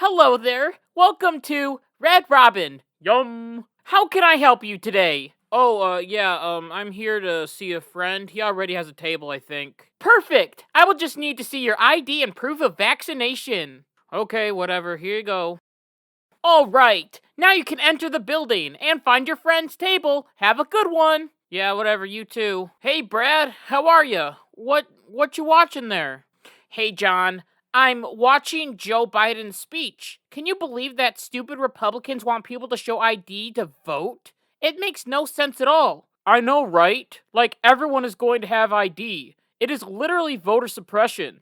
Hello there. Welcome to Red Robin. Yum. How can I help you today? I'm here to see a friend. He already has a table, I think. Perfect. I will just need to see your ID and proof of vaccination. Okay, whatever. Here you go. All right. Now you can enter the building and find your friend's table. Have a good one. Yeah, whatever. You too. Hey, Brad. How are you? What you watching there? Hey, John. I'm watching Joe Biden's speech. Can you believe that stupid Republicans want people to show ID to vote? It makes no sense at all. I know, right? Like, everyone is going to have ID. It is literally voter suppression.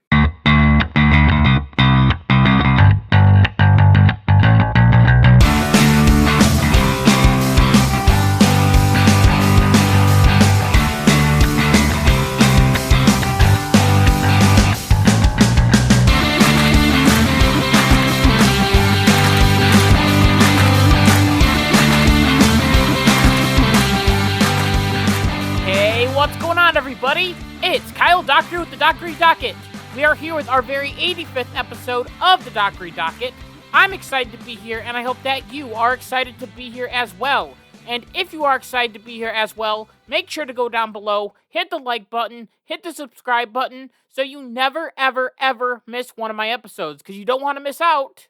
Hey, what's going on, everybody? It's Kyle Dockery with the Dockery Docket. We are here with our very 85th episode of the Dockery Docket. I'm excited to be here, and I hope that you are excited to be here as well. And if you are excited to be here as well, make sure to go down below, hit the like button, hit the subscribe button, so you never, ever, ever miss one of my episodes, because you don't want to miss out.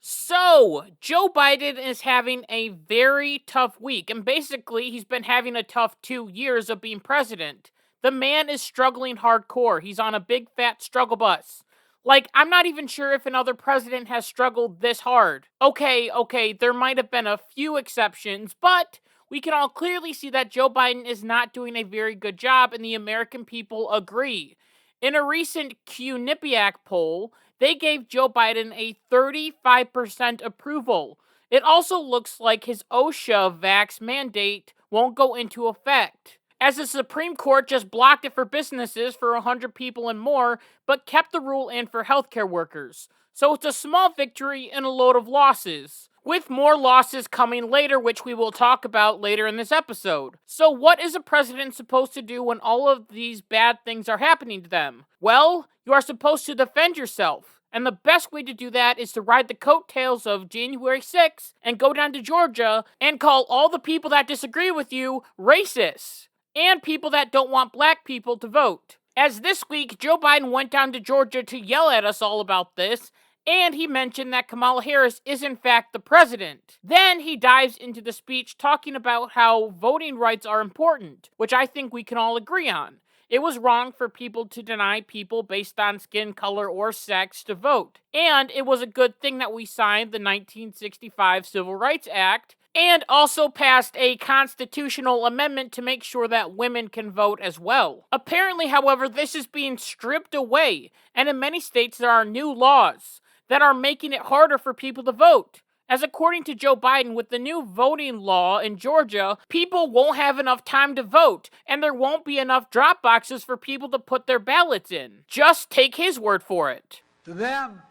So, Joe Biden is having a very tough week, and basically, he's been having a tough 2 years of being president. The man is struggling hardcore. He's on a big fat struggle bus. Like, I'm not even sure if another president has struggled this hard. Okay, there might have been a few exceptions, but we can all clearly see that Joe Biden is not doing a very good job, and the American people agree. In a recent Quinnipiac poll, they gave Joe Biden a 35% approval. It also looks like his OSHA vax mandate won't go into effect, as the Supreme Court just blocked it for businesses for 100 people and more, but kept the rule in for healthcare workers. So it's a small victory and a load of losses, with more losses coming later, which we will talk about later in this episode. So what is a president supposed to do when all of these bad things are happening to them? Well, you are supposed to defend yourself. And the best way to do that is to ride the coattails of January 6th and go down to Georgia and call all the people that disagree with you racists and people that don't want black people to vote. As this week, Joe Biden went down to Georgia to yell at us all about this, and he mentioned that Kamala Harris is in fact the president. Then he dives into the speech talking about how voting rights are important, which I think we can all agree on. It was wrong for people to deny people based on skin color or sex to vote. And it was a good thing that we signed the 1965 Civil Rights Act and also passed a constitutional amendment to make sure that women can vote as well. Apparently, however, this is being stripped away, and in many states there are new laws that are making it harder for people to vote. As according to Joe Biden, with the new voting law in Georgia, people won't have enough time to vote, and there won't be enough drop boxes for people to put their ballots in. Just take his word for it. To them,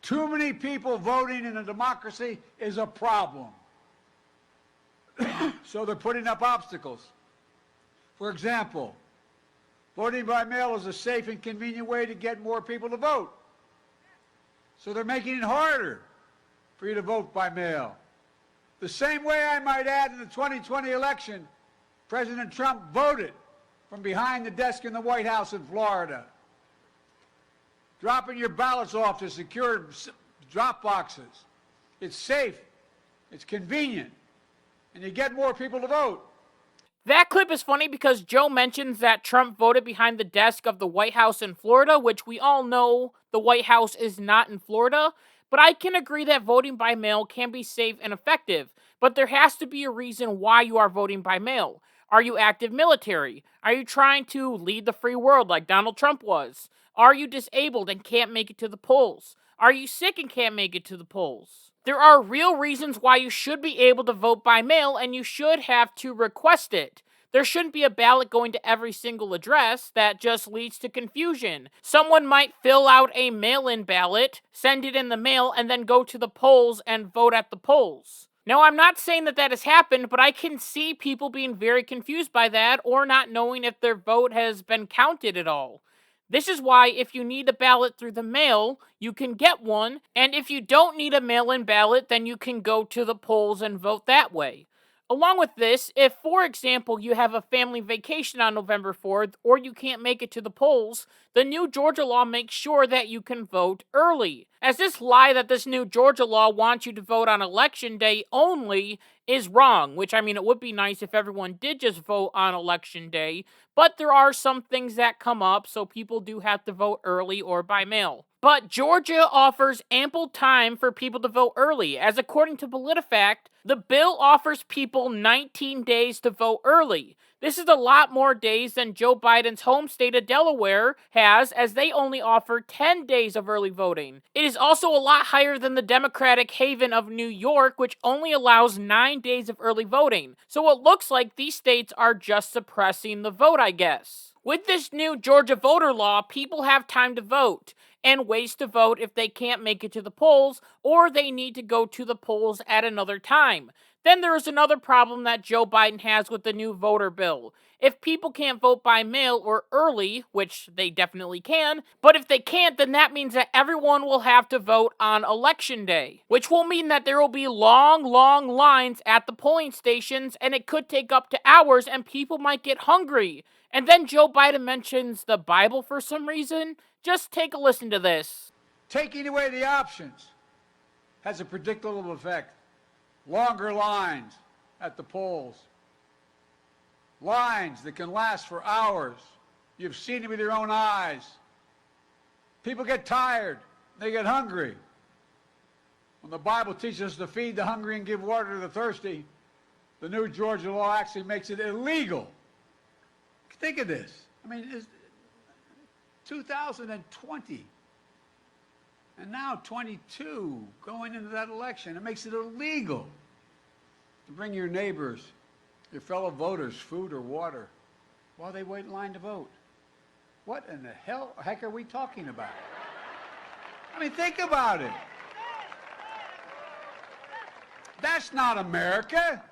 too many people voting in a democracy is a problem. So they're putting up obstacles. For example, voting by mail is a safe and convenient way to get more people to vote. So they're making it harder for you to vote by mail. The same way, I might add, in the 2020 election, President Trump voted from behind the desk in the White House in Florida, dropping your ballots off to secure drop boxes. It's safe, it's convenient, and you get more people to vote. That clip is funny because Joe mentions that Trump voted behind the desk of the White House in Florida, which we all know the White House is not in Florida. But I can agree that voting by mail can be safe and effective, but there has to be a reason why you are voting by mail. Are you active military? Are you trying to lead the free world like Donald Trump was? Are you disabled and can't make it to the polls? Are you sick and can't make it to the polls? There are real reasons why you should be able to vote by mail, and you should have to request it. There shouldn't be a ballot going to every single address. That just leads to confusion. Someone might fill out a mail-in ballot, send it in the mail, and then go to the polls and vote at the polls. Now, I'm not saying that that has happened, but I can see people being very confused by that or not knowing if their vote has been counted at all. This is why if you need a ballot through the mail, you can get one, and if you don't need a mail-in ballot, then you can go to the polls and vote that way. Along with this, if, for example, you have a family vacation on November 4th or you can't make it to the polls, the new Georgia law makes sure that you can vote early. As this lie that this new Georgia law wants you to vote on election day only is wrong, which I mean, it would be nice if everyone did just vote on election day, but there are some things that come up, so people do have to vote early or by mail. But Georgia offers ample time for people to vote early, as according to PolitiFact, the bill offers people 19 days to vote early. This is a lot more days than Joe Biden's home state of Delaware has, as they only offer 10 days of early voting. It is also a lot higher than the Democratic haven of New York, which only allows 9 days of early voting. So it looks like these states are just suppressing the vote, I guess. With this new Georgia voter law, people have time to vote and ways to vote if they can't make it to the polls or they need to go to the polls at another time. Then there is another problem that Joe Biden has with the new voter bill. If people can't vote by mail or early, which they definitely can, but if they can't, then that means that everyone will have to vote on election day, which will mean that there will be long lines at the polling stations, and it could take up to hours, and people might get hungry. And then Joe Biden mentions the Bible for some reason. Just take a listen to this. Taking away the options has a predictable effect. Longer lines at the polls. Lines that can last for hours. You've seen it with your own eyes. People get tired. They get hungry. When the Bible teaches us to feed the hungry and give water to the thirsty, the new Georgia law actually makes it illegal. Think of this. I mean, it's 2020. And now 22, going into that election. It makes it illegal to bring your neighbors, your fellow voters, food or water while they wait in line to vote. What in the heck are we talking about? I mean, think about it. That's not America.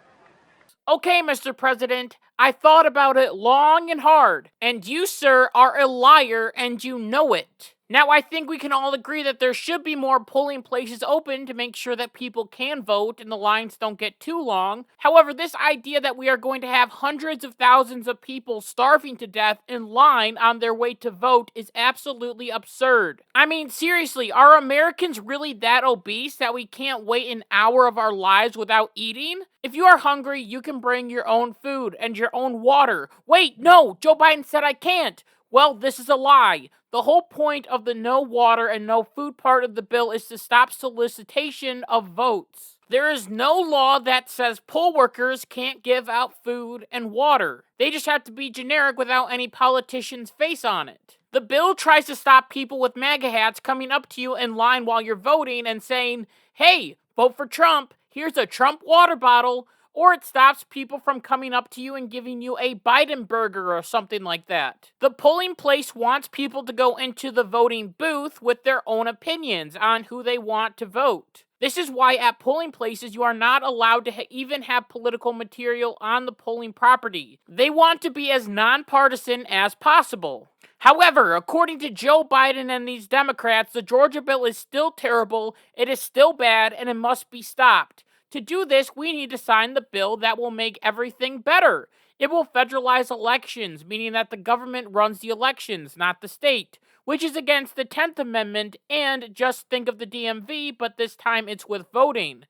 Okay, Mr. President, I thought about it long and hard, and you, sir, are a liar and you know it. Now, I think we can all agree that there should be more polling places open to make sure that people can vote and the lines don't get too long. However, this idea that we are going to have hundreds of thousands of people starving to death in line on their way to vote is absolutely absurd. I mean, seriously, are Americans really that obese that we can't wait an hour of our lives without eating? If you are hungry, you can bring your own food and your own water. Wait, no, Joe Biden said I can't. Well, this is a lie. The whole point of the no water and no food part of the bill is to stop solicitation of votes. There is no law that says poll workers can't give out food and water. They just have to be generic without any politician's face on it. The bill tries to stop people with MAGA hats coming up to you in line while you're voting and saying, hey, vote for Trump, here's a Trump water bottle, or it stops people from coming up to you and giving you a Biden burger or something like that. The polling place wants people to go into the voting booth with their own opinions on who they want to vote. This is why at polling places you are not allowed to even have political material on the polling property. They want to be as nonpartisan as possible. However, according to Joe Biden and these Democrats, the Georgia bill is still terrible, it is still bad, and it must be stopped. To do this, we need to sign the bill that will make everything better. It will federalize elections, meaning that the government runs the elections, not the state, which is against the 10th Amendment, and just think of the DMV, but this time it's with voting.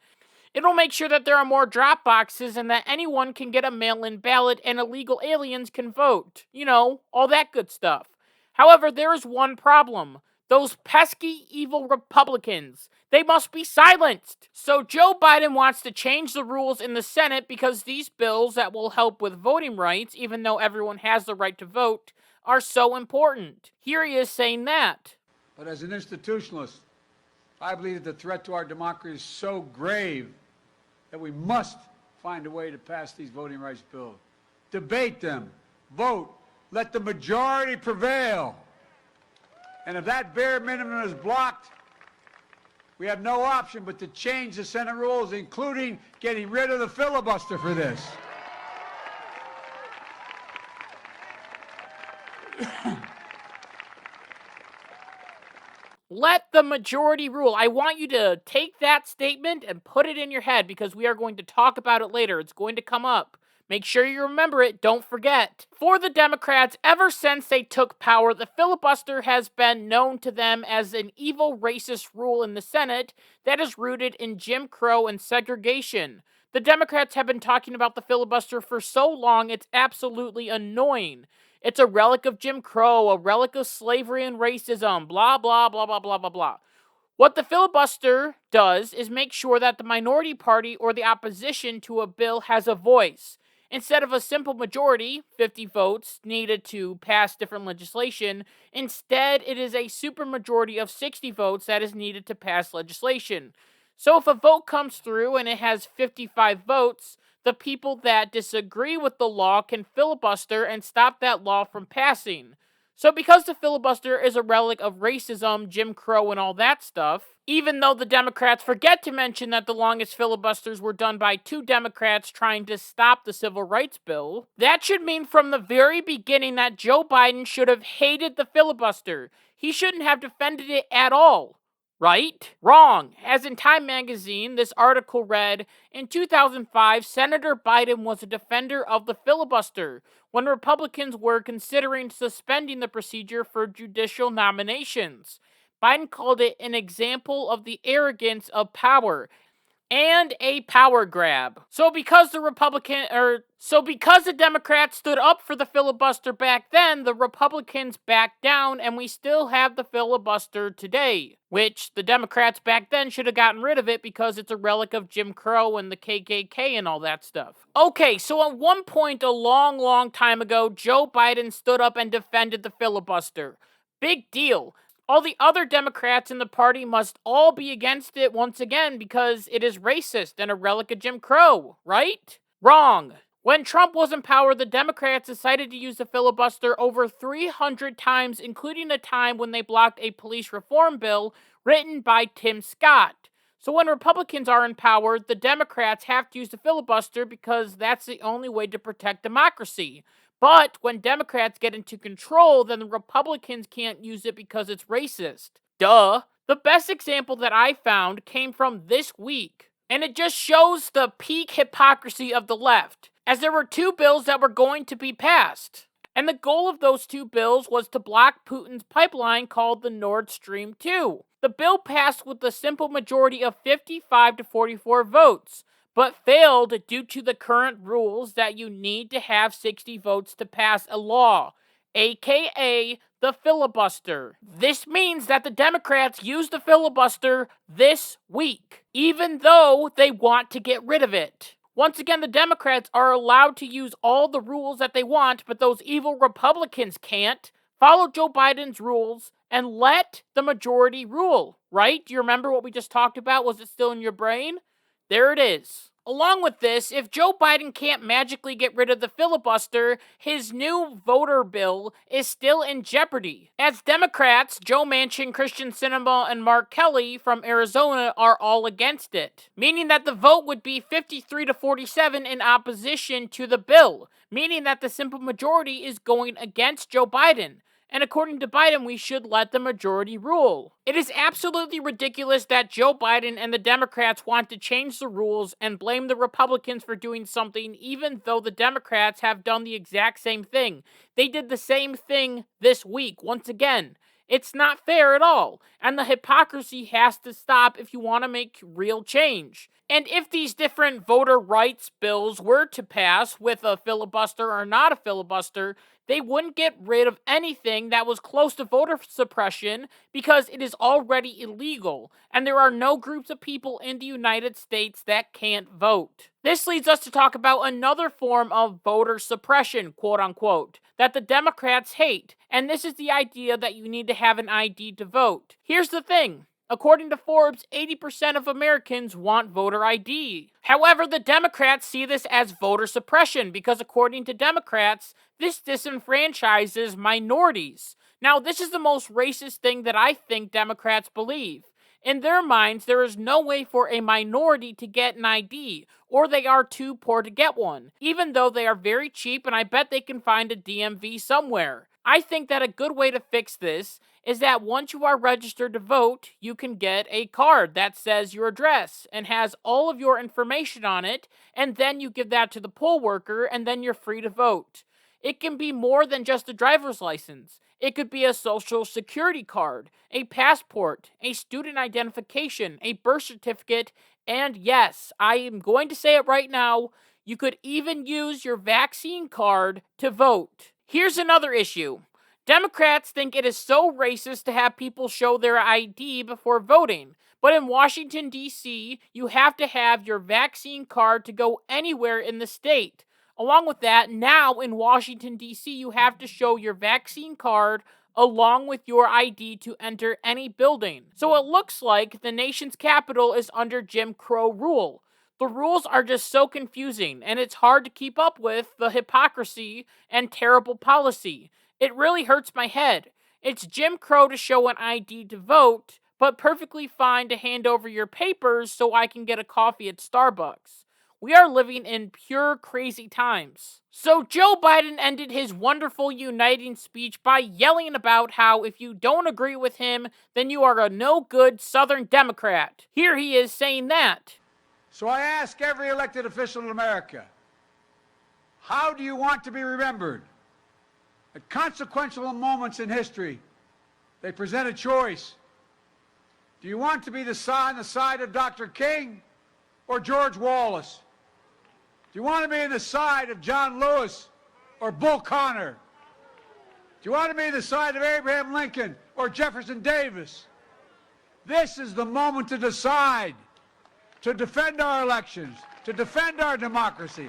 It'll make sure that there are more drop boxes and that anyone can get a mail-in ballot and illegal aliens can vote. You know, all that good stuff. However, there is one problem. Those pesky, evil Republicans. They must be silenced. So Joe Biden wants to change the rules in the Senate because these bills that will help with voting rights, even though everyone has the right to vote, are so important. Here he is saying that. But as an institutionalist, I believe that the threat to our democracy is so grave that we must find a way to pass these voting rights bills. Debate them, vote, let the majority prevail. And if that bare minimum is blocked, we have no option but to change the Senate rules, including getting rid of the filibuster for this. Let the majority rule. I want you to take that statement and put it in your head because we are going to talk about it later. It's going to come up. Make sure you remember it. Don't forget. For the Democrats, ever since they took power, the filibuster has been known to them as an evil racist rule in the Senate that is rooted in Jim Crow and segregation. The Democrats have been talking about the filibuster for so long, it's absolutely annoying. It's a relic of Jim Crow, a relic of slavery and racism, blah, blah, blah, blah, blah, blah, blah. What the filibuster does is make sure that the minority party or the opposition to a bill has a voice. Instead of a simple majority, 50 votes needed to pass different legislation, instead it is a supermajority of 60 votes that is needed to pass legislation. So if a vote comes through and it has 55 votes, the people that disagree with the law can filibuster and stop that law from passing. So because the filibuster is a relic of racism, Jim Crow, and all that stuff, even though the Democrats forget to mention that the longest filibusters were done by 2 Democrats trying to stop the Civil Rights Bill, that should mean from the very beginning that Joe Biden should have hated the filibuster. He shouldn't have defended it at all. Right? Wrong. As in Time magazine, this article read, in 2005, Senator Biden was a defender of the filibuster when Republicans were considering suspending the procedure for judicial nominations. Biden called it an example of the arrogance of power and a power grab. So because the Democrats stood up for the filibuster back then, the Republicans backed down and we still have the filibuster today, which the Democrats back then should have gotten rid of it because it's a relic of Jim Crow and the KKK and all that stuff. Okay, so at one point a long, long time ago, Joe Biden stood up and defended the filibuster. Big deal. All the other Democrats in the party must all be against it once again because it is racist and a relic of Jim Crow, right? Wrong. When Trump was in power, the Democrats decided to use the filibuster over 300 times, including a time when they blocked a police reform bill written by Tim Scott. So when Republicans are in power, the Democrats have to use the filibuster because that's the only way to protect democracy. But when Democrats get into control, then the Republicans can't use it because it's racist. Duh. The best example that I found came from this week, and it just shows the peak hypocrisy of the left, as there were 2 bills that were going to be passed. And the goal of those 2 bills was to block Putin's pipeline called the Nord Stream 2. The bill passed with a simple majority of 55 to 44 votes, but failed due to the current rules that you need to have 60 votes to pass a law, aka the filibuster. This means that the Democrats used the filibuster this week, even though they want to get rid of it. Once again, the Democrats are allowed to use all the rules that they want, but those evil Republicans can't. Follow Joe Biden's rules and let the majority rule, right? Do you remember what we just talked about? Was it still in your brain? There it is. Along with this, if Joe Biden can't magically get rid of the filibuster, his new voter bill is still in jeopardy. As Democrats, Joe Manchin, Christian Sinema, and Mark Kelly from Arizona are all against it, meaning that the vote would be 53 to 47 in opposition to the bill, meaning that the simple majority is going against Joe Biden. And according to Biden, we should let the majority rule. It is absolutely ridiculous that Joe Biden and the Democrats want to change the rules and blame the Republicans for doing something, even though the Democrats have done the exact same thing. They did the same thing this week, once again. It's not fair at all, and the hypocrisy has to stop if you want to make real change. And if these different voter rights bills were to pass with a filibuster or not a filibuster, they wouldn't get rid of anything that was close to voter suppression because it is already illegal, and there are no groups of people in the United States that can't vote. This leads us to talk about another form of voter suppression, quote unquote, that the Democrats hate, and this is the idea that you need to have an ID to vote. Here's the thing. According to Forbes, 80% of Americans want voter ID. However, the Democrats see this as voter suppression because according to Democrats, this disenfranchises minorities. Now, this is the most racist thing that I think Democrats believe. In their minds, there is no way for a minority to get an ID, or they are too poor to get one, even though they are very cheap and I bet they can find a DMV somewhere. I think that a good way to fix this is that once you are registered to vote, you can get a card that says your address and has all of your information on it, and then you give that to the poll worker, and then you're free to vote. It can be more than just a driver's license. It could be a social security card, a passport, a student identification, a birth certificate, and yes, I am going to say it right now, you could even use your vaccine card to vote. Here's another issue. Democrats think it is so racist to have people show their ID before voting. But in Washington, D.C., you have to have your vaccine card to go anywhere in the state. Along with that, now in Washington, D.C., you have to show your vaccine card along with your ID to enter any building. So it looks like the nation's capital is under Jim Crow rule. The rules are just so confusing, and it's hard to keep up with the hypocrisy and terrible policy. It really hurts my head. It's Jim Crow to show an ID to vote, but perfectly fine to hand over your papers so I can get a coffee at Starbucks. We are living in pure crazy times. So Joe Biden ended his wonderful uniting speech by yelling about how if you don't agree with him, then you are a no-good Southern Democrat. Here he is saying that. So I ask every elected official in America, how do you want to be remembered? At consequential moments in history, they present a choice. Do you want to be on the side of Dr. King or George Wallace? Do you want to be on the side of John Lewis or Bull Connor? Do you want to be on the side of Abraham Lincoln or Jefferson Davis? This is the moment to decide, to defend our elections, to defend our democracy.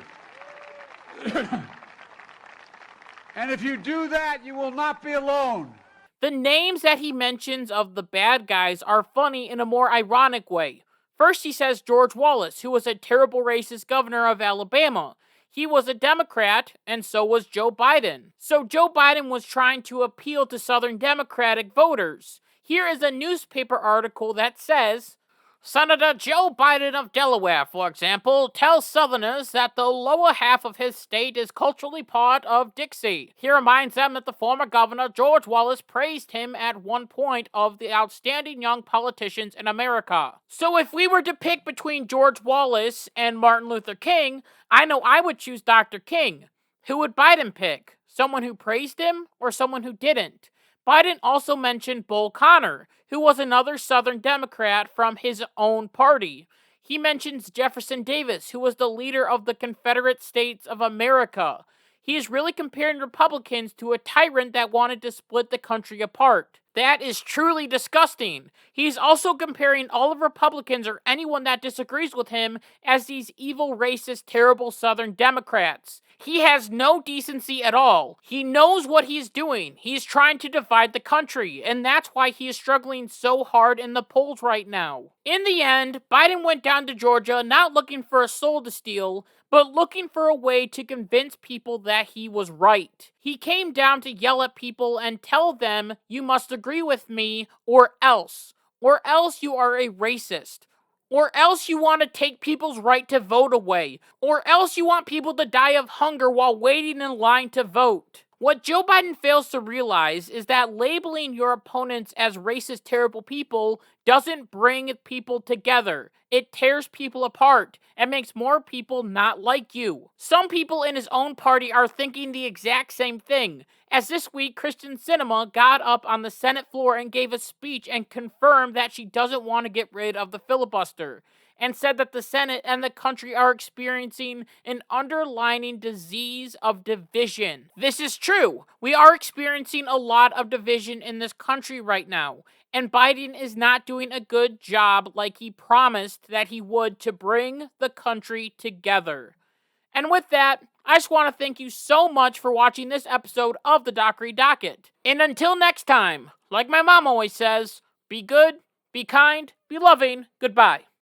And if you do that, you will not be alone. The names that he mentions of the bad guys are funny in a more ironic way. First, he says George Wallace, who was a terrible racist governor of Alabama. He was a Democrat, and so was Joe Biden. So Joe Biden was trying to appeal to Southern Democratic voters. Here is a newspaper article that says, Senator Joe Biden of Delaware, for example, tells Southerners that the lower half of his state is culturally part of Dixie. He reminds them that the former governor, George Wallace, praised him at one point of the outstanding young politicians in America. So if we were to pick between George Wallace and Martin Luther King, I know I would choose Dr. King. Who would Biden pick? Someone who praised him or someone who didn't? Biden also mentioned Bull Connor, who was another Southern Democrat from his own party. He mentions Jefferson Davis, who was the leader of the Confederate States of America. He is really comparing Republicans to a tyrant that wanted to split the country apart. That is truly disgusting. He's also comparing all of Republicans or anyone that disagrees with him as these evil, racist, terrible Southern Democrats. He has no decency at all. He knows what he's doing. He's trying to divide the country, and that's why he is struggling so hard in the polls right now. In the end, Biden went down to Georgia not looking for a soul to steal, but looking for a way to convince people that he was right. He came down to yell at people and tell them, you must agree with me, or else you are a racist. Or else you want to take people's right to vote away. Or else you want people to die of hunger while waiting in line to vote. What Joe Biden fails to realize is that labeling your opponents as racist, terrible people doesn't bring people together. It tears people apart and makes more people not like you. Some people in his own party are thinking the exact same thing. As this week, Kristen Sinema got up on the Senate floor and gave a speech and confirmed that she doesn't want to get rid of the filibuster, and said that the Senate and the country are experiencing an underlying disease of division. This is true. We are experiencing a lot of division in this country right now, and Biden is not doing a good job like he promised that he would to bring the country together. And with that, I just want to thank you so much for watching this episode of the Dockery Docket. And until next time, like my mom always says, be good, be kind, be loving, goodbye.